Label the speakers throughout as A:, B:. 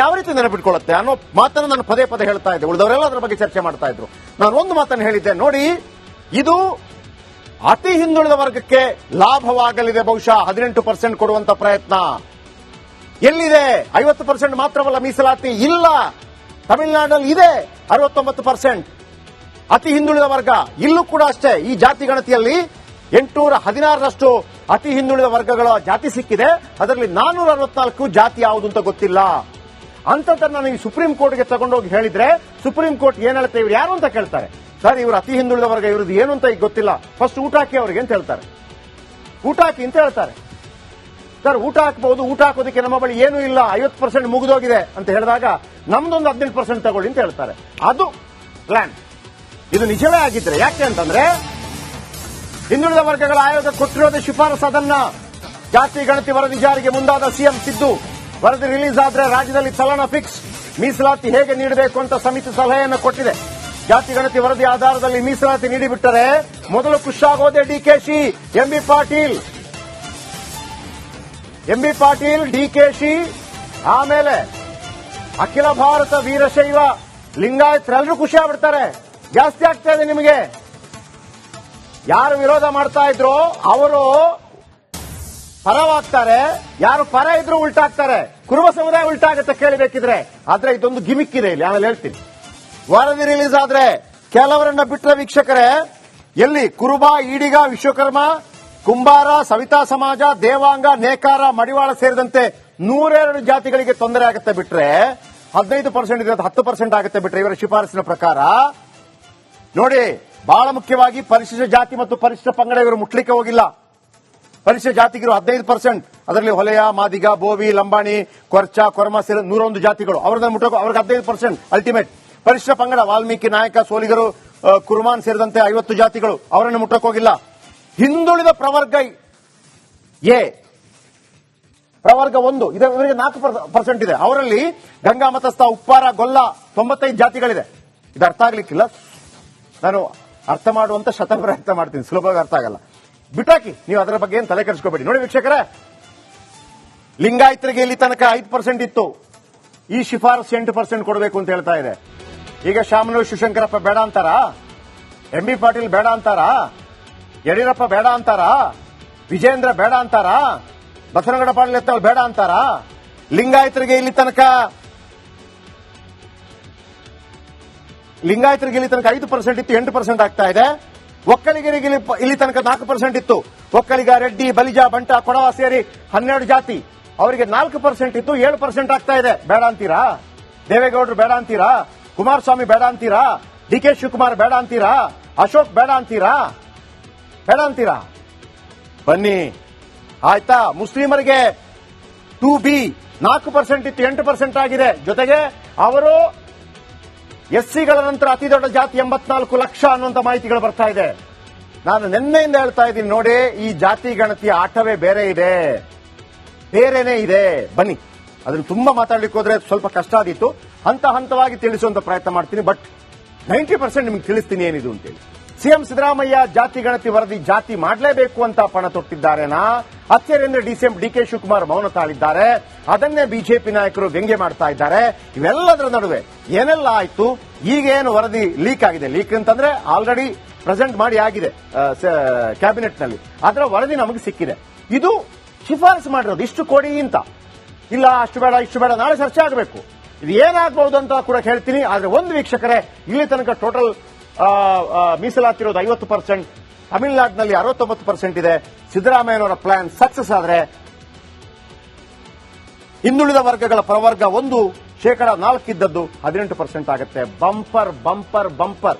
A: ಯಾವ ರೀತಿ ನೆನಪಿಟ್ಕೊಳ್ಳುತ್ತೆ ಅನ್ನೋ ಮಾತನ್ನು ನಾನು ಪದೇ ಪದೇ ಹೇಳ್ತಾ ಇದ್ದೆ. ಉಳಿದವರೆಲ್ಲ ಅದರ ಬಗ್ಗೆ ಚರ್ಚೆ ಮಾಡ್ತಾ ಇದ್ರು. ನಾನು ಒಂದು ಮಾತನ್ನು ಹೇಳಿದ್ದೆ, ನೋಡಿ ಇದು ಅತಿ ಹಿಂದುಳಿದ ವರ್ಗಕ್ಕೆ ಲಾಭವಾಗಲಿದೆ. ಬಹುಶಃ 18% ಕೊಡುವಂತ ಪ್ರಯತ್ನ ಎಲ್ಲಿದೆ? 50% ಮಾತ್ರವಲ್ಲ ಮೀಸಲಾತಿ ಇಲ್ಲ. ತಮಿಳುನಾಡಿನಲ್ಲಿ ಇದೆ 69%. ಅತಿ ಹಿಂದುಳಿದ ವರ್ಗ ಇಲ್ಲೂ ಕೂಡ ಅಷ್ಟೇ. ಈ ಜಾತಿ ಗಣತಿಯಲ್ಲಿ 816ರಷ್ಟು ಅತಿ ಹಿಂದುಳಿದ ವರ್ಗಗಳ ಜಾತಿ ಸಿಕ್ಕಿದೆ. ಅದರಲ್ಲಿ 464 ಜಾತಿ ಯಾವುದು ಅಂತ ಗೊತ್ತಿಲ್ಲ. ಅಂತದನ್ನ ನೀವು ಸುಪ್ರೀಂ ಕೋರ್ಟ್ಗೆ ತಗೊಂಡೋಗಿ ಹೇಳಿದ್ರೆ ಸುಪ್ರೀಂ ಕೋರ್ಟ್ ಏನ್ ಹೇಳುತ್ತೆ, ಇವ್ರು ಯಾರು ಅಂತ ಕೇಳ್ತಾರೆ. ಸರ್ ಇವರು ಅತಿ ಹಿಂದುಳಿದ ವರ್ಗ, ಇವ್ರದ್ದು ಏನು ಅಂತ ಈಗ ಗೊತ್ತಿಲ್ಲ, ಫಸ್ಟ್ ಊಟ ಹಾಕಿ ಅವ್ರಿಗೆ ಅಂತ ಹೇಳ್ತಾರೆ. ಊಟ ಹಾಕಿ ಅಂತ ಹೇಳ್ತಾರೆ. ಸರ್ ಊಟ ಹಾಕಬಹುದು, ಊಟ ಹಾಕೋದಕ್ಕೆ ನಮ್ಮ ಬಳಿ ಏನೂ ಇಲ್ಲ, 50% ಮುಗಿದೋಗಿದೆ ಅಂತ ಹೇಳಿದಾಗ ನಮ್ದೊಂದು 18% ತಗೊಳ್ಳಿ ಅಂತ ಹೇಳ್ತಾರೆ. ಅದು ಪ್ಲಾನ್. ಇದು ನಿಜವೇ ಆಗಿದ್ರೆ, ಯಾಕೆ ಅಂತಂದ್ರೆ ಹಿಂದುಳಿದ ವರ್ಗಗಳ ಆಯೋಗ ಕೊಟ್ಟಿರೋದೇ ಶಿಫಾರಸು. ಅದನ್ನ ಜಾತಿ ಗಣತಿ ವರದಿ ಜಾರಿಗೆ ಮುಂದಾದ ಸಿಎಂ ಸಿದ್ದು, ವರದಿ ರಿಲೀಸ್ ಆದ್ರೆ ರಾಜ್ಯದಲ್ಲಿ ಚಲನ ಫಿಕ್ಸ್, ಮೀಸಲಾತಿ ಹೇಗೆ ನೀಡಬೇಕು ಅಂತ ಸಮಿತಿ ಸಲಹೆಯನ್ನು ಕೊಟ್ಟಿದೆ. ಜಾತಿ ಗಣತಿ ವರದಿ ಆಧಾರದಲ್ಲಿ ಮೀಸಲಾತಿ ನೀಡಿಬಿಟ್ಟರೆ ಮೊದಲು ಖುಷಾಗೋದೆ ಡಿಕೆಶಿ, ಎಂಬಿ ಪಾಟೀಲ್, ಡಿಕೆಶಿ, ಆಮೇಲೆ ಅಖಿಲ ಭಾರತ ವೀರಶೈವ ಲಿಂಗಾಯತರೆಲ್ಲರೂ ಖುಷಿ ಆಗ್ಬಿಡ್ತಾರೆ. ಜಾಸ್ತಿ ಆಗ್ತಾ ಇದೆ ನಿಮಗೆ. ಯಾರು ವಿರೋಧ ಮಾಡ್ತಾ ಇದ್ರು ಅವರು ಪರವಾಗ್ತಾರೆ, ಯಾರು ಪರ ಇದ್ರು ಉಲ್ಟಾಗ್ತಾರೆ. ಕುರುಬ ಸಮುದಾಯ ಉಲ್ಟಾಗುತ್ತೆ ಕೇಳಬೇಕಿದ್ರೆ. ಆದ್ರೆ ಇದೊಂದು ಗಿಮಿಕ್ ಇದೆ ಇಲ್ಲಿ, ಆಮೇಲೆ ಹೇಳ್ತೀನಿ. ವರದಿ ರಿಲೀಸ್ ಆದ್ರೆ ಕೆಲವರನ್ನ ಬಿಟ್ಟರೆ ವೀಕ್ಷಕರೇ, ಎಲ್ಲಿ ಕುರುಬ, ಈಡಿಗ, ವಿಶ್ವಕರ್ಮ, ಕುಂಬಾರ, ಸವಿತಾ ಸಮಾಜ, ದೇವಾಂಗ, ನೇಕಾರ, ಮಡಿವಾಳ ಸೇರಿದಂತೆ 102 ಜಾತಿಗಳಿಗೆ ತೊಂದರೆ ಆಗುತ್ತೆ ಬಿಟ್ರೆ 15% ಇದೆ, 10% ಆಗುತ್ತೆ ಬಿಟ್ರೆ ಇವರ ಶಿಫಾರಸಿನ ಪ್ರಕಾರ. ನೋಡಿ, ಬಹಳ ಮುಖ್ಯವಾಗಿ ಪರಿಶಿಷ್ಟ ಜಾತಿ ಮತ್ತು ಪರಿಶಿಷ್ಟ ಪಂಗಡ ಇವರು ಮುಟ್ಲಿಕ್ಕೆ ಹೋಗಿಲ್ಲ. ಪರಿಶಿಷ್ಟ ಜಾತಿಗಿರು 15%, ಅದರಲ್ಲಿ ಹೊಲೆಯ, ಮಾದಿಗ, ಬೋವಿ, ಲಂಬಾಣಿ, ಕೊರ್ಚ, ಕೊರ್ಮ ಸೇರಿ 101 ಜಾತಿಗಳು. ಅವ್ರಿಗೆ 15% ಅಲ್ಟಿಮೇಟ್. ಪರಿಶಿಷ್ಟ ಪಂಗಡ ವಾಲ್ಮೀಕಿ, ನಾಯಕ, ಸೋಲಿಗರು, ಕುರ್ಮಾನ್ ಸೇರಿದಂತೆ 50 ಜಾತಿಗಳು, ಅವರನ್ನು ಮುಟ್ಟಕ್ಕೆ ಹೋಗಿಲ್ಲ. ಹಿಂದುಳಿದ ಪ್ರವರ್ಗ ಎ, ಪ್ರವರ್ಗ 1 ಇವರಿಗೆ 4% ಇದೆ. ಅವರಲ್ಲಿ ಗಂಗಾ ಮತಸ್ಥ, ಉಪ್ಪಾರ, ಗೊಲ್ಲ 95 ಜಾತಿಗಳಿದೆ. ಇದು ಅರ್ಥ ಆಗ್ಲಿಕ್ಕಿಲ್ಲ. ನಾನು ಅರ್ಥ ಮಾಡುವಂತ ಶತಪ್ರಯತ್ನ ಮಾಡ್ತೀನಿ, ಸುಲಭವಾಗಿ ಅರ್ಥ ಆಗಲ್ಲ. ಬಿಟ್ಟಾಕಿ, ನೀವು ಅದರ ಬಗ್ಗೆ ಏನು ತಲೆ ಕೆಡಿಸ್ಕೋಬೇಡಿ. ನೋಡಿ ವೀಕ್ಷಕರೇ, ಲಿಂಗಾಯತರಿಗೆ ಇಲ್ಲಿ ತನಕ 5% ಇತ್ತು. ಈ ಶಿಫಾರಸು 8% ಕೊಡಬೇಕು ಅಂತ ಹೇಳ್ತಾ ಇದೆ. ಈಗ ಶಾಮನೂರು ಶಿವಶಂಕರಪ್ಪ ಬೇಡ ಅಂತಾರ, ಎಂಬಿ ಪಾಟೀಲ್ ಬೇಡ ಅಂತಾರ, ಯಡಿಯೂರಪ್ಪ ಬೇಡ ಅಂತಾರ, ವಿಜೇಂದ್ರ ಬೇಡ ಅಂತಾರ, ಬಸವನಗೌಡ ಪಾಟೀಲ್ ಎತ್ತವಳು ಬೇಡ ಅಂತಾರ. ಲಿಂಗಾಯತರಿಗೆ ಇಲ್ಲಿ ತನಕ 5% ಇತ್ತು, 8% ಆಗ್ತಾ ಇದೆ. ಒಕ್ಕಲಿಗರಿಗೆ ಇಲ್ಲಿ ತನಕ 4% ಇತ್ತು. ಒಕ್ಕಲಿಗ, ರೆಡ್ಡಿ, ಬಲಿಜ, ಬಂಟ, ಕೊಡವ ಸೇರಿ 12 ಜಾತಿ, ಅವರಿಗೆ 4% ಇತ್ತು, 7% ಆಗ್ತಾ ಇದೆ. ಬೇಡ ಅಂತೀರಾ? ದೇವೇಗೌಡರು ಬೇಡ ಅಂತೀರಾ? ಕುಮಾರಸ್ವಾಮಿ ಬೇಡ ಅಂತೀರಾ? ಡಿಕೆ ಶಿವಕುಮಾರ್ ಬೇಡ ಅಂತೀರಾ? ಅಶೋಕ್ ಬೇಡ ಅಂತೀರಾ? ಬನ್ನಿ, ಆಯ್ತಾ? ಮುಸ್ಲಿಮರಿಗೆ 2B 4% ಇತ್ತು, 8% ಆಗಿದೆ. ಜೊತೆಗೆ ಅವರು ಎಸ್ಸಿಗಳ ನಂತರ ಅತಿ ದೊಡ್ಡ ಜಾತಿ 84 ಲಕ್ಷ ಅನ್ನುವಂತ ಮಾಹಿತಿಗಳು ಬರ್ತಾ ಇದೆ. ನಾನು ನಿನ್ನೆಯಿಂದ ಹೇಳ್ತಾ ಇದ್ದೀನಿ, ನೋಡಿ, ಈ ಜಾತಿ ಗಣತಿಯ ಆಟವೇ ಬೇರೆನೇ ಇದೆ. ಬನ್ನಿ, ಅದನ್ನು ತುಂಬಾ ಮಾತಾಡ್ಲಿಕ್ಕೆ ಹೋದ್ರೆ ಸ್ವಲ್ಪ ಕಷ್ಟ ಆಗಿತ್ತು. ಹಂತ ಹಂತವಾಗಿ ತಿಳಿಸುವಂತ ಪ್ರಯತ್ನ ಮಾಡ್ತೀನಿ. ಬಟ್ 90% ನಿಮ್ಗೆ ತಿಳಿಸ್ತೀನಿ ಏನಿದು ಅಂತೇಳಿ. ಸಿಎಂ ಸಿದ್ದರಾಮಯ್ಯ ಜಾತಿ ಗಣತಿ ವರದಿ ಜಾತಿ ಮಾಡಲೇಬೇಕು ಅಂತ ಪಣ ತೊಟ್ಟಿದ್ದಾರೆನಾ? ಅಚ್ಚರಿಯಿಂದ ಡಿಕೆ ಶಿವಕುಮಾರ್ ಮೌನ ತಾಳಿದ್ದಾರೆ. ಅದನ್ನೇ ಬಿಜೆಪಿ ನಾಯಕರು ವ್ಯಂಗ್ಯ ಮಾಡ್ತಾ ಇದ್ದಾರೆ. ಇವೆಲ್ಲದರ ನಡುವೆ ಏನೆಲ್ಲ ಆಯ್ತು? ಈಗ ಏನು ವರದಿ ಲೀಕ್ ಆಗಿದೆ, ಲೀಕ್ ಅಂತಂದ್ರೆ ಆಲ್ರೆಡಿ ಪ್ರೆಸೆಂಟ್ ಮಾಡಿ ಆಗಿದೆ ಕ್ಯಾಬಿನೆಟ್ ನಲ್ಲಿ. ಅದರ ವರದಿ ನಮಗೆ ಸಿಕ್ಕಿದೆ. ಇದು ಶಿಫಾರಸು ಮಾಡಿರೋದು, ಇಷ್ಟು ಕೊಡಿ ಅಂತ. ಇಲ್ಲ ಅಷ್ಟು ಬೇಡ, ಇಷ್ಟು ಬೇಡ, ನಾಳೆ ಚರ್ಚೆ ಆಗಬೇಕು. ಇದು ಏನಾಗಬಹುದು ಅಂತ ಕೂಡ ಹೇಳ್ತೀನಿ. ಆದ್ರೆ ಒಂದು ವೀಕ್ಷಕರೇ, ಇಲ್ಲಿ ತನಕ ಟೋಟಲ್ ಮೀಸಲಾತಿ ಇರೋದು 50%, ತಮಿಳುನಾಡಿನಲ್ಲಿ 69% ಇದೆ. ಸಿದ್ದರಾಮಯ್ಯನವರ ಪ್ಲಾನ್ ಸಕ್ಸಸ್ ಆದ್ರೆ ಹಿಂದುಳಿದ ವರ್ಗಗಳ ಪ್ರವರ್ಗ 1 4% ಇದ್ದದ್ದು 18% ಆಗುತ್ತೆ. ಬಂಪರ್.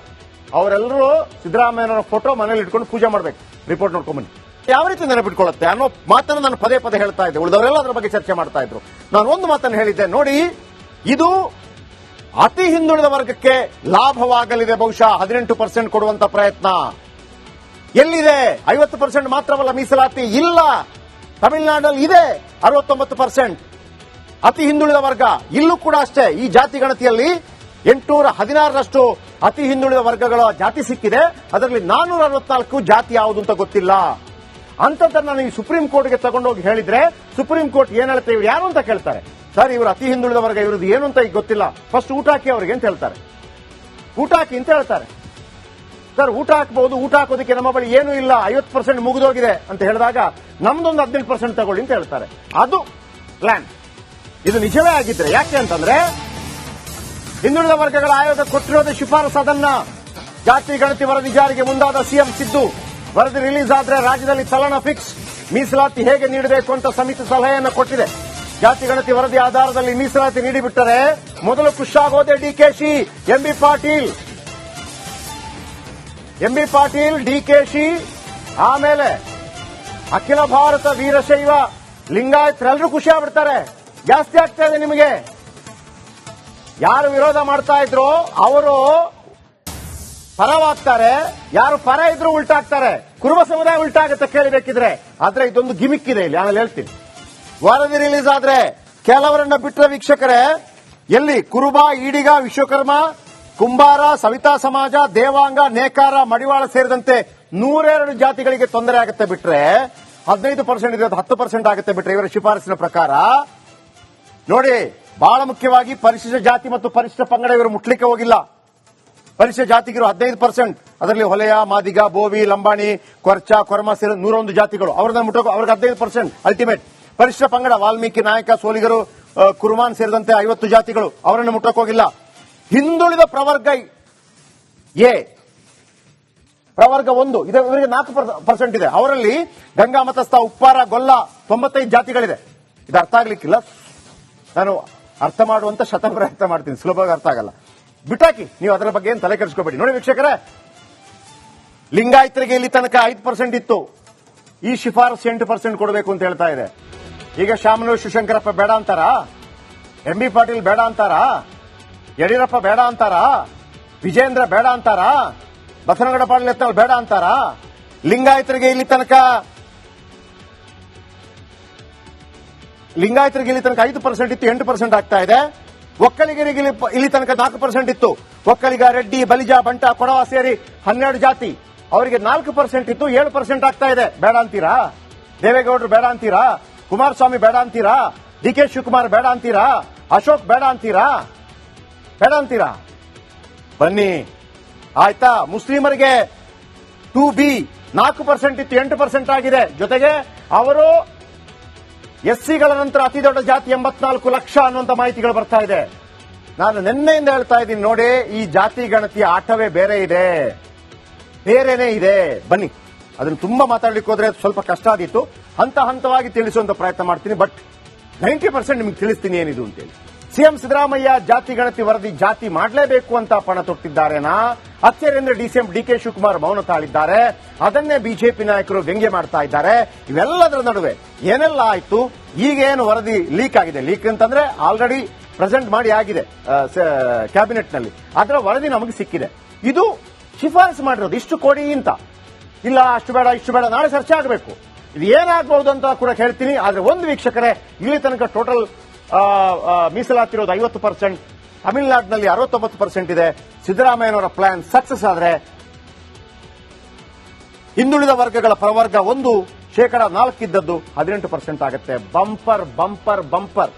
A: ಅವರೆಲ್ಲರೂ ಸಿದ್ದರಾಮಯ್ಯನವರ ಫೋಟೋ ಮನೇಲಿ ಇಟ್ಕೊಂಡು ಪೂಜೆ ಮಾಡಬೇಕು. ರಿಪೋರ್ಟ್ ನೋಡ್ಕೊಂಡ್ಬನ್ನಿ. ಯಾವ ರೀತಿ ನೆನಪಿಟ್ಕೊಳ್ಳುತ್ತೆ ಅನ್ನೋ ಮಾತನ್ನು ನಾನು ಪದೇ ಪದೇ ಹೇಳ್ತಾ ಇದ್ದೆ. ಉಳಿದವರೆಲ್ಲ ಅದರ ಬಗ್ಗೆ ಚರ್ಚೆ ಮಾಡ್ತಾ ಇದ್ರು. ನಾನು ಒಂದು ಮಾತನ್ನು ಹೇಳಿದ್ದೆ, ನೋಡಿ, ಇದು ಅತಿ ಹಿಂದುಳಿದ ವರ್ಗಕ್ಕೆ ಲಾಭವಾಗಲಿದೆ. ಬಹುಶಃ 18% ಕೊಡುವಂತ ಪ್ರಯತ್ನ ಎಲ್ಲಿದೆ? 50% ಮಾತ್ರವಲ್ಲ ಮೀಸಲಾತಿ ಇಲ್ಲ. ತಮಿಳುನಾಡಿನಲ್ಲಿ ಇದೆ 69%. ಅತಿ ಹಿಂದುಳಿದ ವರ್ಗ ಇಲ್ಲೂ ಕೂಡ ಅಷ್ಟೇ. ಈ ಜಾತಿ ಗಣತಿಯಲ್ಲಿ 816ರಷ್ಟು ಅತಿ ಹಿಂದುಳಿದ ವರ್ಗಗಳ ಜಾತಿ ಸಿಕ್ಕಿದೆ. ಅದರಲ್ಲಿ 464 ಜಾತಿ ಯಾವುದು ಅಂತ ಗೊತ್ತಿಲ್ಲ. ಅಂತದನ್ನ ನೀವು ಸುಪ್ರೀಂ ಕೋರ್ಟ್ಗೆ ತಗೊಂಡೋಗಿ ಹೇಳಿದ್ರೆ ಸುಪ್ರೀಂ ಕೋರ್ಟ್ ಏನ್ ಹೇಳುತ್ತೆ, ಇವ್ರು ಯಾರು ಅಂತ ಕೇಳ್ತಾರೆ. ಸರ್ ಇವರು ಅತಿ ಹಿಂದುಳಿದ ವರ್ಗ, ಇವ್ರದ್ದು ಏನು ಅಂತ ಈಗ ಗೊತ್ತಿಲ್ಲ, ಫಸ್ಟ್ ಊಟ ಹಾಕಿ ಅವ್ರಿಗೆ ಅಂತ ಹೇಳ್ತಾರೆ. ಊಟ ಹಾಕಿ ಅಂತ ಹೇಳ್ತಾರೆ. ಸರ್ ಊಟ ಹಾಕಬಹುದು, ಊಟ ಹಾಕೋದಕ್ಕೆ ನಮ್ಮ ಬಳಿ ಏನೂ ಇಲ್ಲ, 50% ಮುಗಿದೋಗಿದೆ ಅಂತ ಹೇಳಿದಾಗ ನಮ್ದೊಂದು 18% ತಗೊಳ್ಳಿ ಅಂತ ಹೇಳ್ತಾರೆ. ಅದು ಪ್ಲಾನ್. ಇದು ನಿಜವೇ ಆಗಿದ್ರೆ, ಯಾಕೆ ಅಂತಂದ್ರೆ ಹಿಂದುಳಿದ ವರ್ಗಗಳ ಆಯೋಗ ಕೊಟ್ಟಿರೋದೇ ಶಿಫಾರಸು. ಅದನ್ನ ಜಾತಿ ಗಣತಿ ವರದಿ ಜಾರಿಗೆ ಮುಂದಾದ ಸಿಎಂ ಸಿದ್ದು, ವರದಿ ರಿಲೀಸ್ ಆದ್ರೆ ರಾಜ್ಯದಲ್ಲಿ ಚಲನ ಫಿಕ್ಸ್, ಮೀಸಲಾತಿ ಹೇಗೆ ನೀಡಬೇಕು ಅಂತ ಸಮಿತಿ ಸಲಹೆಯನ್ನು ಕೊಟ್ಟಿದೆ. ಜಾತಿ ಗಣತಿ ವರದಿ ಆಧಾರದಲ್ಲಿ ಮೀಸಲಾತಿ ನೀಡಿಬಿಟ್ಟರೆ ಮೊದಲು ಖುಷಾಗೋದೆ ಡಿಕೆಶಿ, ಎಂಬಿ ಪಾಟೀಲ್, ಡಿಕೆಶಿ, ಆಮೇಲೆ ಅಖಿಲ ಭಾರತ ವೀರಶೈವ ಲಿಂಗಾಯತರೆಲ್ಲರೂ ಖುಷಿ ಆಗ್ಬಿಡ್ತಾರೆ. ಜಾಸ್ತಿ ಆಗ್ತಾ ಇದೆ ನಿಮಗೆ. ಯಾರು ವಿರೋಧ ಮಾಡ್ತಾ ಇದ್ರು ಅವರು ಪರವಾಗ್ತಾರೆ, ಯಾರು ಪರ ಇದ್ರು ಉಲ್ಟಾಗ್ತಾರೆ. ಕುರುಬ ಸಮುದಾಯ ಉಲ್ಟಾಗುತ್ತೆ ಕೇಳಬೇಕಿದ್ರೆ. ಆದ್ರೆ ಇದೊಂದು ಗಿಮಿಕ್ ಇದೆ ಇಲ್ಲಿ, ಆಮೇಲೆ ಹೇಳ್ತೀನಿ. ವರದಿ ರಿಲೀಸ್ ಆದ್ರೆ ಕೆಲವರನ್ನ ಬಿಟ್ಟರೆ ವೀಕ್ಷಕರೇ, ಎಲ್ಲಿ ಕುರುಬ, ಈಡಿಗ, ವಿಶ್ವಕರ್ಮ, ಕುಂಬಾರ, ಸವಿತಾ ಸಮಾಜ, ದೇವಾಂಗ, ನೇಕಾರ, ಮಡಿವಾಳ ಸೇರಿದಂತೆ 102 ಜಾತಿಗಳಿಗೆ ತೊಂದರೆ ಆಗುತ್ತೆ ಬಿಟ್ರೆ 15% ಇರೋದು 10% ಆಗುತ್ತೆ ಬಿಟ್ರೆ ಇವರ ಶಿಫಾರಸಿನ ಪ್ರಕಾರ. ನೋಡಿ, ಬಹಳ ಮುಖ್ಯವಾಗಿ ಪರಿಶಿಷ್ಟ ಜಾತಿ ಮತ್ತು ಪರಿಶಿಷ್ಟ ಪಂಗಡ ಇವರು ಮುಟ್ಲಿಕ್ಕೆ ಹೋಗಿಲ್ಲ. ಪರಿಶಿಷ್ಟ ಜಾತಿಗಿರು 15%, ಅದರಲ್ಲಿ ಹೊಲೆಯ, ಮಾದಿಗ, ಬೋವಿ, ಲಂಬಾಣಿ, ಕೊರ್ಚ, ಕೊರಮ ಸೇರಿ 101 ಜಾತಿಗಳು. ಅವ್ರನ್ನ ಮುಟ್ಟೋಕೆ ಅವ್ರಿಗೆ 15% ಅಲ್ಟಿಮೇಟ್. ಪರಿಶಿಷ್ಟ ಪಂಗಡ ವಾಲ್ಮೀಕಿ, ನಾಯಕ, ಸೋಲಿಗರು, ಕುರುಮಾನ್ ಸೇರಿದಂತೆ 50 ಜಾತಿಗಳು, ಅವರನ್ನು ಮುಟ್ಟಕ್ಕೆ ಹೋಗಿಲ್ಲ. ಹಿಂದುಳಿದ ಪ್ರವರ್ಗ ಎ, ಪ್ರವರ್ಗ 1 ಇದೆ, ಇವರಿಗೆ 4% ಇದೆ. ಅವರಲ್ಲಿ ಗಂಗಾ ಮತಸ್ಥ, ಉಪ್ಪಾರ, ಗೊಲ್ಲ 95 ಜಾತಿಗಳಿದೆ. ಇದು ಅರ್ಥ ಆಗ್ಲಿಕ್ಕಿಲ್ಲ, ನಾನು ಅರ್ಥ ಮಾಡುವಂತ ಶತಪ್ರಯತ್ನ ಮಾಡ್ತೀನಿ, ಸುಲಭವಾಗಿ ಅರ್ಥ ಆಗಲ್ಲ. ಬಿಟ್ಟಾಕಿ, ನೀವು ಅದರ ಬಗ್ಗೆ ಏನು ತಲೆ ಕೆಡಿಸ್ಕೋಬೇಡಿ. ನೋಡಿ ವೀಕ್ಷಕರೇ, ಲಿಂಗಾಯತರಿಗೆ ಇಲ್ಲಿ ತನಕ 5% ಇತ್ತು, ಈ ಶಿಫಾರಸು 8% ಕೊಡಬೇಕು ಅಂತ ಹೇಳ್ತಾ ಇದೆ. ಈಗ ಶಾಮನೂರು ಶಿವಶಂಕರಪ್ಪ ಬೇಡ ಅಂತಾರಾ? ಎಂಬಿ ಪಾಟೀಲ್ ಬೇಡ ಅಂತಾರಾ? ಯಡಿಯೂರಪ್ಪ ಬೇಡ ಅಂತಾರಾ? ವಿಜೇಂದ್ರ ಬೇಡ ಅಂತಾರಾ? ಬಸನಗೌಡ ಪಾಟೀಲ್ ಯತ್ನಾಳ್ ಬೇಡ ಅಂತಾರಾ? ಲಿಂಗಾಯತರಿಗೆ ಇಲ್ಲಿ ತನಕ 5% ಇತ್ತು, 8% ಆಗ್ತಾ ಇದೆ. ಒಕ್ಕಲಿಗರಿಗೆ ಇಲ್ಲಿ ತನಕ 4% ಇತ್ತು. ಒಕ್ಕಲಿಗ, ರೆಡ್ಡಿ, ಬಲಿಜ, ಬಂಟ, ಕೊಡವ ಸೇರಿ 12 ಜಾತಿ, ಅವರಿಗೆ 4% ಇತ್ತು, 7% ಆಗ್ತಾ ಇದೆ. ಬೇಡ ಅಂತೀರಾ? ದೇವೇಗೌಡರು ಬೇಡ ಅಂತೀರಾ? ಕುಮಾರಸ್ವಾಮಿ ಬೇಡ ಅಂತೀರಾ? ಡಿಕೆ ಶಿವಕುಮಾರ್ ಬೇಡ ಅಂತೀರಾ? ಅಶೋಕ್ ಬೇಡ ಅಂತೀರಾ? ಬನ್ನಿ, ಆಯ್ತಾ? ಮುಸ್ಲಿಮರಿಗೆ 2B 4% ಇತ್ತು, 8% ಆಗಿದೆ. ಜೊತೆಗೆ ಅವರು ಎಸ್ಸಿಗಳ ನಂತರ ಅತಿ ದೊಡ್ಡ ಜಾತಿ 84 ಲಕ್ಷ ಅನ್ನುವಂತ ಮಾಹಿತಿಗಳು ಬರ್ತಾ ಇದೆ. ನಾನು ನಿನ್ನೆಯಿಂದ ಹೇಳ್ತಾ ಇದ್ದೀನಿ ನೋಡಿ, ಈ ಜಾತಿ ಗಣತಿಯ ಆಟವೇ ಬೇರೆನೇ ಇದೆ. ಬನ್ನಿ, ಅದನ್ನು ತುಂಬಾ ಮಾತಾಡ್ಲಿಕ್ಕೆ ಹೋದ್ರೆ ಸ್ವಲ್ಪ ಕಷ್ಟ ಆಗಿತ್ತು. ಹಂತ ಹಂತವಾಗಿ ತಿಳಿಸುವಂತ ಪ್ರಯತ್ನ ಮಾಡ್ತೀನಿ. ಬಟ್ 90% ನಿಮ್ಗೆ ತಿಳಿಸ್ತೀನಿ ಏನಿದು ಅಂತೇಳಿ. ಸಿಎಂ ಸಿದ್ದರಾಮಯ್ಯ ಜಾತಿ ಗಣತಿ ವರದಿ ಜಾತಿ ಮಾಡಲೇಬೇಕು ಅಂತ ಪಣ ತೊಟ್ಟಿದ್ದಾರೇನಾ? ಅಚ್ಚರಿಯಿಂದ ಡಿಕೆ ಶಿವಕುಮಾರ್ ಮೌನ ತಾಳಿದ್ದಾರೆ. ಅದನ್ನೇ ಬಿಜೆಪಿ ನಾಯಕರು ವ್ಯಂಗ್ಯ ಮಾಡ್ತಾ ಇದ್ದಾರೆ. ಇವೆಲ್ಲದರ ನಡುವೆ ಏನೆಲ್ಲ ಆಯ್ತು? ಈಗ ಏನು ವರದಿ ಲೀಕ್ ಆಗಿದೆ, ಲೀಕ್ ಅಂತಂದ್ರೆ ಆಲ್ರೆಡಿ ಪ್ರೆಸೆಂಟ್ ಮಾಡಿ ಆಗಿದೆ ಕ್ಯಾಬಿನೆಟ್ ನಲ್ಲಿ. ಅದರ ವರದಿ ನಮಗೆ ಸಿಕ್ಕಿದೆ. ಇದು ಶಿಫಾರಸು ಮಾಡಿರೋದು, ಇಷ್ಟು ಕೊಡಿ ಅಂತ. ಇಲ್ಲ ಅಷ್ಟು ಬೇಡ, ಇಷ್ಟು ಬೇಡ, ನಾಳೆ ಚರ್ಚೆ ಆಗಬೇಕು. ಇದು ಏನಾಗಬಹುದು ಅಂತ ಕೂಡ ಹೇಳ್ತೀನಿ. ಆದ್ರೆ ಒಂದು ವೀಕ್ಷಕರೇ, ಇಲ್ಲಿ ತನಕ ಟೋಟಲ್ ಮೀಸಲಾತಿರೋದು 50%, ತಮಿಳುನಾಡಿನಲ್ಲಿ 69% ಇದೆ. ಸಿದ್ದರಾಮಯ್ಯನವರ ಪ್ಲಾನ್ ಸಕ್ಸಸ್ ಆದ್ರೆ ಹಿಂದುಳಿದ ವರ್ಗಗಳ ಪ್ರವರ್ಗ 1 4% ಇದ್ದದ್ದು 18% ಆಗುತ್ತೆ. ಬಂಪರ್.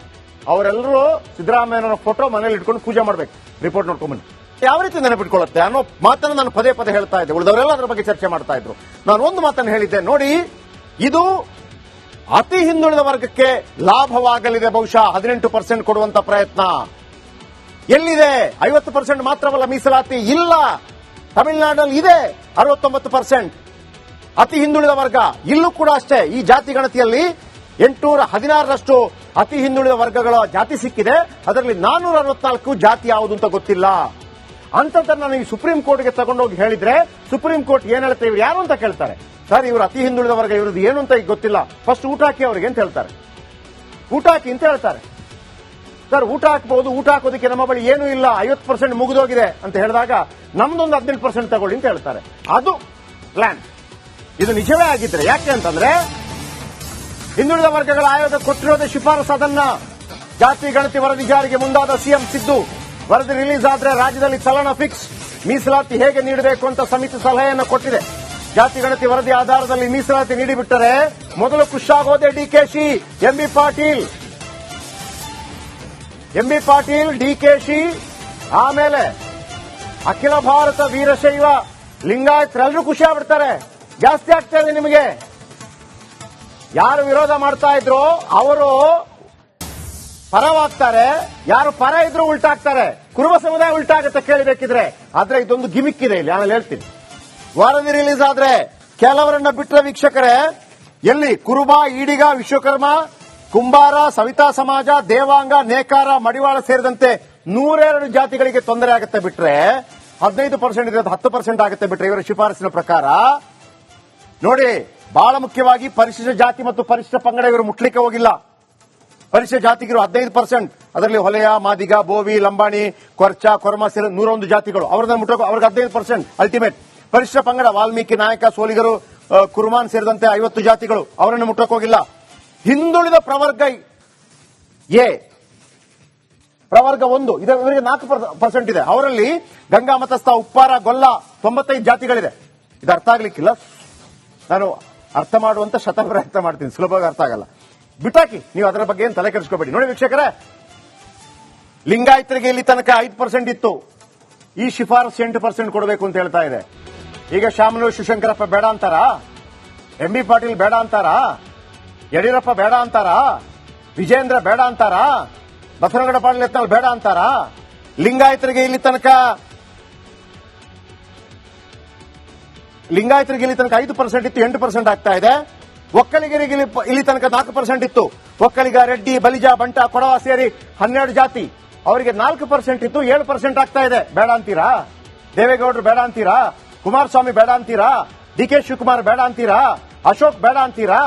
A: ಅವರೆಲ್ಲರೂ ಸಿದ್ದರಾಮಯ್ಯನವರ ಫೋಟೋ ಮನೇಲಿ ಇಟ್ಕೊಂಡು ಪೂಜೆ ಮಾಡಬೇಕು. ರಿಪೋರ್ಟ್ ನೋಡ್ಕೊಂಡ್ಬನ್ನಿ. ಯಾವ ರೀತಿ ನೆನಪಿಟ್ಕೊಳ್ಳುತ್ತೆ ಅನ್ನೋ ಮಾತನ್ನು ನಾನು ಪದೇ ಹೇಳ್ತಾ ಇದ್ದೆ. ಉಳಿದವರೆಲ್ಲ ಅದರ ಬಗ್ಗೆ ಚರ್ಚೆ ಮಾಡ್ತಾ ಇದ್ರು. ನಾನು ಒಂದು ಮಾತನ್ನು ಹೇಳಿದ್ದೆ ನೋಡಿ, ಇದು ಅತಿ ಹಿಂದುಳಿದ ವರ್ಗಕ್ಕೆ ಲಾಭವಾಗಲಿದೆ. ಬಹುಶಃ 18% ಕೊಡುವಂತ ಪ್ರಯತ್ನ ಎಲ್ಲಿದೆ? 50% ಮಾತ್ರವಲ್ಲ ಮೀಸಲಾತಿ, ಇಲ್ಲ ತಮಿಳುನಾಡಿನಲ್ಲಿ ಇದೆ 69% ಅತಿ ಹಿಂದುಳಿದ ವರ್ಗ. ಇಲ್ಲೂ ಕೂಡ ಅಷ್ಟೇ, ಈ ಜಾತಿ ಗಣತಿಯಲ್ಲಿ 816ರಷ್ಟು ಅತಿ ಹಿಂದುಳಿದ ವರ್ಗಗಳ ಜಾತಿ ಸಿಕ್ಕಿದೆ. ಅದರಲ್ಲಿ 464 ಜಾತಿ ಯಾವುದು ಅಂತ ಗೊತ್ತಿಲ್ಲ. ಅಂತದನ್ನ ನಾನು ಈ ಸುಪ್ರೀಂ ಕೋರ್ಟ್ಗೆ ತಗೊಂಡೋಗಿ ಹೇಳಿದ್ರೆ ಸುಪ್ರೀಂ ಕೋರ್ಟ್ ಏನ್ ಹೇಳ್ತೇವೆ, ಇವ್ರು ಯಾರು ಅಂತ ಕೇಳ್ತಾರೆ. ಸರ್ ಇವರು ಅತಿ ಹಿಂದುಳಿದ ವರ್ಗ, ಇವ್ರದ್ದು ಏನು ಅಂತ ಈಗ ಗೊತ್ತಿಲ್ಲ, ಫಸ್ಟ್ ಊಟ ಹಾಕಿ ಅವ್ರಿಗೆ ಅಂತ ಹೇಳ್ತಾರೆ. ಊಟ ಹಾಕಿ ಅಂತ ಹೇಳ್ತಾರೆ. ಸರ್ ಊಟ ಹಾಕಬಹುದು, ಊಟ ಹಾಕೋದಕ್ಕೆ ನಮ್ಮ ಬಳಿ ಏನೂ ಇಲ್ಲ, 50% ಮುಗಿದೋಗಿದೆ ಅಂತ ಹೇಳಿದಾಗ ನಮ್ದೊಂದು 18% ತಗೊಳ್ಳಿ ಅಂತ ಹೇಳ್ತಾರೆ. ಅದು ಪ್ಲಾನ್. ಇದು ನಿಜವೇ ಆಗಿದ್ರೆ, ಯಾಕೆ ಅಂತಂದ್ರೆ ಹಿಂದುಳಿದ ವರ್ಗಗಳ ಆಯೋಗ ಕೊಟ್ಟಿರೋದೇ ಶಿಫಾರಸು. ಅದನ್ನ ಜಾತಿ ಗಣತಿ ವರದಿ ಜಾರಿಗೆ ಮುಂದಾದ ಸಿಎಂ ಸಿದ್ದು, ವರದಿ ರಿಲೀಸ್ ಆದ್ರೆ ರಾಜ್ಯದಲ್ಲಿ ಚಲನ ಫಿಕ್ಸ್, ಮೀಸಲಾತಿ ಹೇಗೆ ನೀಡಬೇಕು ಅಂತ ಸಮಿತಿ ಸಲಹೆಯನ್ನು ಕೊಟ್ಟಿದೆ. ಜಾತಿ ಗಣತಿ ವರದಿ ಆಧಾರದಲ್ಲಿ ಮೀಸಲಾತಿ ನೀಡಿಬಿಟ್ಟರೆ ಮೊದಲು ಖುಷಾಗೋದೆ DKShi, MB Patil, M B Patil, DKShi, ಆಮೇಲೆ ಅಖಿಲ ಭಾರತ ವೀರಶೈವ ಲಿಂಗಾಯತರೆಲ್ಲರೂ ಖುಷಿ ಆಗ್ಬಿಡ್ತಾರೆ. ಜಾಸ್ತಿ ಆಗ್ತಾ ಇದೆ ನಿಮಗೆ. ಯಾರು ವಿರೋಧ ಮಾಡ್ತಾ ಇದ್ರು ಅವರು ಪರವಾಗ್ತಾರೆ, ಯಾರು ಪರ ಇದ್ರು ಉಲ್ಟಾಗ್ತಾರೆ. ಕುರುಬ ಸಮುದಾಯ ಉಲ್ಟಾಗುತ್ತೆ ಕೇಳಬೇಕಿದ್ರೆ. ಆದ್ರೆ ಇದೊಂದು ಗಿಮಿಕ್ ಇದೆ ಇಲ್ಲಿ, ಆಮೇಲೆ ಹೇಳ್ತೀನಿ. ವರದಿ ರಿಲೀಸ್ ಆದ್ರೆ ಕೆಲವರನ್ನ ಬಿಟ್ಟರೆ ವೀಕ್ಷಕರೇ, ಎಲ್ಲಿ ಕುರುಬ, ಈಡಿಗ, ವಿಶ್ವಕರ್ಮ, ಕುಂಬಾರ, ಸವಿತಾ ಸಮಾಜ, ದೇವಾಂಗ, ನೇಕಾರ, ಮಡಿವಾಳ ಸೇರಿದಂತೆ 102 ಜಾತಿಗಳಿಗೆ ತೊಂದರೆ ಆಗುತ್ತೆ ಬಿಟ್ರೆ 15% ಇರೋದು 10% ಆಗುತ್ತೆ ಬಿಟ್ರೆ ಇವರ ಶಿಫಾರಸಿನ ಪ್ರಕಾರ. ನೋಡಿ, ಬಹಳ ಮುಖ್ಯವಾಗಿ ಪರಿಶಿಷ್ಟ ಜಾತಿ ಮತ್ತು ಪರಿಶಿಷ್ಟ ಪಂಗಡ ಇವರು ಮುಟ್ಲಿಕ್ಕೆ ಹೋಗಿಲ್ಲ. ಪರಿಶಿಷ್ಟ ಜಾತಿಗಿರು 15%, ಅದರಲ್ಲಿ ಹೊಲೆಯ, ಮಾದಿಗ, ಬೋವಿ, ಲಂಬಾಣಿ, ಕೊರ್ಚ, ಕೊರ್ಮ ಸೇರಿ 101 ಜಾತಿಗಳು. ಅವ್ರನ್ನ ಮುಟ್ಟೋಕೆ ಅವ್ರಿಗೆ 15% ಅಲ್ಟಿಮೇಟ್. ಪರಿಶಿಷ್ಟ ಪಂಗಡ ವಾಲ್ಮೀಕಿ, ನಾಯಕ, ಸೋಲಿಗರು, ಕುರುಮಾನ್ ಸೇರಿದಂತೆ 50 ಜಾತಿಗಳು, ಅವರನ್ನು ಮುಟ್ಟೋಕೆ ಹೋಗಿಲ್ಲ. ಹಿಂದುಳಿದ ಪ್ರವರ್ಗ ಎ, ಪ್ರವರ್ಗ 1 ಇವರಿಗೆ 4% ಇದೆ. ಅವರಲ್ಲಿ ಗಂಗಾ ಮತಸ್ಥ, ಉಪ್ಪಾರ, ಗೊಲ್ಲ 95 ಜಾತಿಗಳಿದೆ. ಇದು ಅರ್ಥ ಆಗ್ಲಿಕ್ಕಿಲ್ಲ. ನಾನು ಅರ್ಥ ಮಾಡುವಂತ ಶತಪ್ರಯತ್ನ ಮಾಡ್ತೀನಿ, ಸುಲಭವಾಗಿ ಅರ್ಥ ಆಗಲ್ಲ. ಬಿಟ್ಟಾಕಿ, ನೀವು ಅದರ ಬಗ್ಗೆ ಏನು ತಲೆ ಕೆಡಿಸ್ಕೋಬೇಡಿ. ನೋಡಿ ವೀಕ್ಷಕರೇ, ಲಿಂಗಾಯತರಿಗೆ ಇಲ್ಲಿ ತನಕ 5% ಇತ್ತು. ಈ ಶಿಫಾರಸು 8% ಕೊಡಬೇಕು ಅಂತ ಹೇಳ್ತಾ ಇದೆ. ಈಗ ಶಾಮನೂರು ಶಿವಶಂಕರಪ್ಪ ಬೇಡ ಅಂತಾರ, ಎಂ ಬಿ ಪಾಟೀಲ್ ಬೇಡ ಅಂತಾರ, ಯಡಿಯೂರಪ್ಪ ಬೇಡ ಅಂತಾರ, ವಿಜೇಂದ್ರ ಬೇಡ ಅಂತಾರ, ಬಸವನಗೌಡ ಪಾಟೀಲ್ ಯತ್ನಾಳ್ ಬೇಡ ಅಂತಾರ. ಲಿಂಗಾಯತರಿಗೆ ಇಲ್ಲಿ ತನಕ 5% ಇತ್ತು, 8% ಆಗ್ತಾ ಇದೆ. ಒಕ್ಕಲಿಗರಿಗೆ ಇಲ್ಲಿ ತನಕ 4% ಇತ್ತು. ಒಕ್ಕಲಿಗ, ರೆಡ್ಡಿ, ಬಲಿಜ, ಬಂಟ, ಕೊಡವ ಸೇರಿ 12 ಜಾತಿ, ಅವರಿಗೆ 4% ಇತ್ತು, 7% ಆಗ್ತಾ ಇದೆ. ಬೇಡ ಅಂತೀರಾ? ದೇವೇಗೌಡರು ಬೇಡ ಅಂತೀರಾ? ಕುಮಾರಸ್ವಾಮಿ ಬೇಡ ಅಂತೀರಾ? ಡಿ ಕೆ ಶಿವಕುಮಾರ್ ಬೇಡ ಅಂತೀರಾ? ಅಶೋಕ್ ಬೇಡ ಅಂತೀರಾ?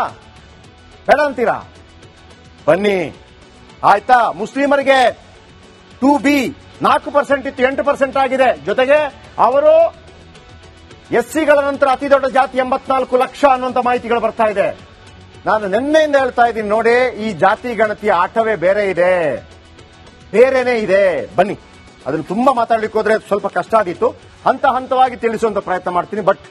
A: ಬನ್ನಿ, ಆಯ್ತಾ? ಮುಸ್ಲಿಮರಿಗೆ 2B 4% ಇತ್ತು, 8% ಆಗಿದೆ. ಜೊತೆಗೆ ಅವರು ಎಸ್ಸಿಗಳ ನಂತರ ಅತಿ ದೊಡ್ಡ ಜಾತಿ 84 ಲಕ್ಷ ಅನ್ನುವಂತ ಮಾಹಿತಿಗಳು ಬರ್ತಾ ಇದೆ. ನಾನು ನಿನ್ನೆಯಿಂದ ಹೇಳ್ತಾ ಇದ್ದೀನಿ ನೋಡಿ, ಈ ಜಾತಿ ಗಣತಿಯ ಆಟವೇ ಬೇರೆ ಇದೆ, ಬೇರೆನೇ ಇದೆ. ಬನ್ನಿ, ಅದನ್ನು ತುಂಬಾ ಮಾತಾಡ್ಲಿಕ್ಕೆ ಹೋದ್ರೆ ಸ್ವಲ್ಪ ಕಷ್ಟ ಆಗಿತ್ತು. ಹಂತ ಹಂತವಾಗಿ ತಿಳಿಸುವಂತ ಪ್ರಯತ್ನ ಮಾಡ್ತೀನಿ. ಬಟ್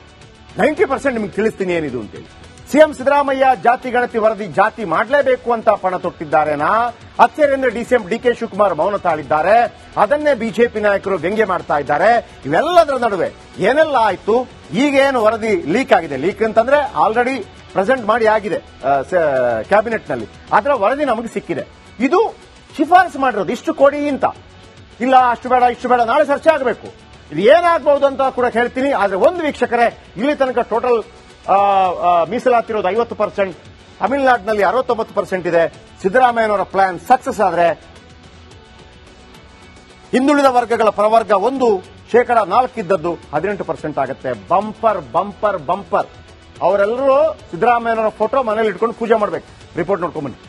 A: 90% ನಿಮ್ಗೆ ತಿಳಿಸ್ತೀನಿ ಏನಿದು ಅಂತೇಳಿ. ಸಿಎಂ ಸಿದ್ದರಾಮಯ್ಯ ಜಾತಿ ಗಣತಿ ವರದಿ ಜಾತಿ ಮಾಡಲೇಬೇಕು ಅಂತ ಪಣ ತೊಟ್ಟಿದ್ದಾರೇನಾ? ಅಚ್ಚರಿಯಿಂದ ಡಿಸಿಎಂ ಡಿಕೆ ಶಿವಕುಮಾರ್ ಮೌನ ತಾಳಿದ್ದಾರೆ. ಅದನ್ನೇ ಬಿಜೆಪಿ ನಾಯಕರು ವ್ಯಂಗ್ಯ ಮಾಡ್ತಾ ಇದ್ದಾರೆ. ಇವೆಲ್ಲದರ ನಡುವೆ ಏನೆಲ್ಲ ಆಯ್ತು? ಈಗೇನು ವರದಿ ಲೀಕ್ ಆಗಿದೆ, ಲೀಕ್ ಅಂತಂದ್ರೆ ಆಲ್ರೆಡಿ ಪ್ರೆಸೆಂಟ್ ಮಾಡಿ ಆಗಿದೆ ಕ್ಯಾಬಿನೆಟ್ ನಲ್ಲಿ. ಅದರ ವರದಿ ನಮಗೆ ಸಿಕ್ಕಿದೆ. ಇದು ಶಿಫಾರಸು ಮಾಡಿರೋದು, ಇಷ್ಟು ಕೊಡಿ ಅಂತ. ಇಲ್ಲ ಅಷ್ಟು ಬೇಡ, ಇಷ್ಟು ಬೇಡ, ನಾಳೆ ಚರ್ಚೆ ಆಗಬೇಕು. ಇದು ಏನಾಗಬಹುದು ಅಂತ ಕೂಡ ಹೇಳ್ತೀನಿ. ಆದ್ರೆ ಒಂದು ವೀಕ್ಷಕರೇ, ಇಲ್ಲಿ ತನಕ ಟೋಟಲ್ ಮೀಸಲಾತಿರೋದು 50%, ತಮಿಳುನಾಡಿನಲ್ಲಿ 69% ಇದೆ. ಸಿದ್ದರಾಮಯ್ಯನವರ ಪ್ಲಾನ್ ಸಕ್ಸಸ್ ಆದ್ರೆ ಹಿಂದುಳಿದ ವರ್ಗಗಳ ಪ್ರವರ್ಗ 1 4% ಇದ್ದದ್ದು 18% ಆಗುತ್ತೆ. Bumper bumper bumper. ಅವರೆಲ್ಲರೂ ಸಿದ್ದರಾಮಯ್ಯನವರ ಫೋಟೋ ಮನೇಲಿ ಇಟ್ಕೊಂಡು ಪೂಜೆ ಮಾಡಬೇಕು. ರಿಪೋರ್ಟ್ ನೋಡ್ಕೊಂಡ್ಬನ್ನಿ.